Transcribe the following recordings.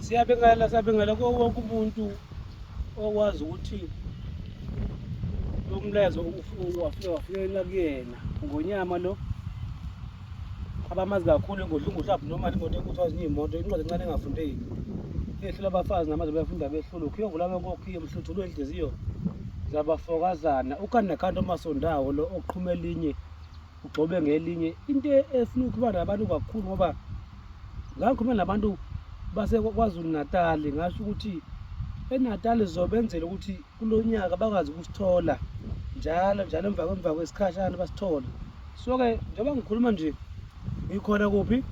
Siyabengela wonke umuntu okwazi ukuthi lo mlezo wafikelela kuyena ngonyama lo abamazi kakhulu ingodlunguhlaphi noma imoto ekuthiwa iy'moto incwadi encane engafundeki ehlula abafazi namaze bayafunda behlula ukuyovula bekokhiye mhluthulo enhliziyo zabafokazana ukandakanda omasondawo lo oqhume elinye ugcobe ngelinye into efuna ukuba nabantu kakhulu ngoba ngikhuluma nabantu baseKwaZulu Natal ngasho ukuthi eNatal zobenzela ukuthi kulonyaka bakwazi ukusithola njalo emva kwesikhashana basithola. So-ke njengoba ngikhuluma nje ngikhona kuphi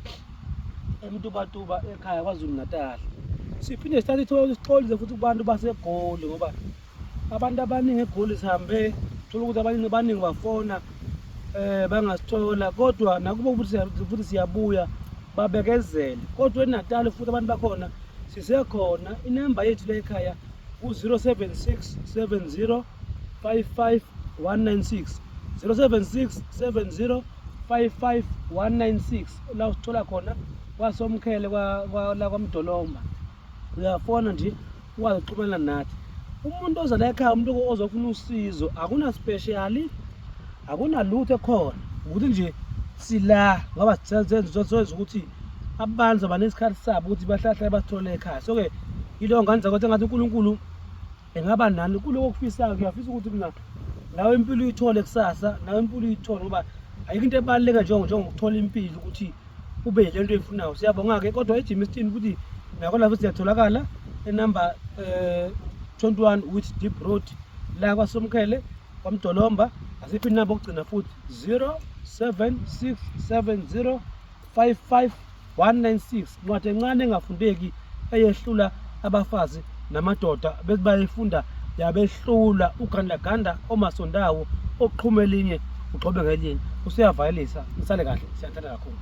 eMtubatuba ekhaya KwaZulu Natal. Siphinde sithathe isixolize futhi kubantu baseGoli ngoba abantu abaningi eGoli sihambe thola ukuthi abaningi bafona bangasithola kodwa nakubo futhi siyabuya babekezele kodwa eNatal futhi abantu bakhona sisekhona. Inamba yethu le ekhaya ku-076 70 55 196 076 70 55 196 la usithola khona kwaSomkhele la kwaMdolomba. Uyafona nje ukwazi ukuxhumana nathi. Umuntu oza la ekhaya umuntu ozofuna usizo akuna special akunalutho ekhona ukuthi nje sila ngoba senza ukuthi abantu abanesikhathi sabo ukuthi bahlala basithole ekhaya. So-ke yilo nganza ukuthi engathi uNkulunkulu engaba nani kuloko okufisayo. Ngiyafisa ukuthi mina nawe impilo uyithole kusasa, nawe impilo uyithole ngoba ayikho into ebaluleka njengokuthola impilo ukuthi ube yile nto oyifunayo. Siyabonga-ke kodwa eJimmiston futhi nakho lapho siyatholakala enamba 21 with Deep Road la kwaSomkhele kwaMdolomba. Asiphi inamba okugcina futhi 076 70 55 196 ncwadi encane engafundeki eyehlula abafazi namadoda bethi bayifunda yabehlula ugandaganda omasondawo oqhume elinye ugxobe ngelinye. Usuyavayelisa nisale kahle, siyathanda kakhulu.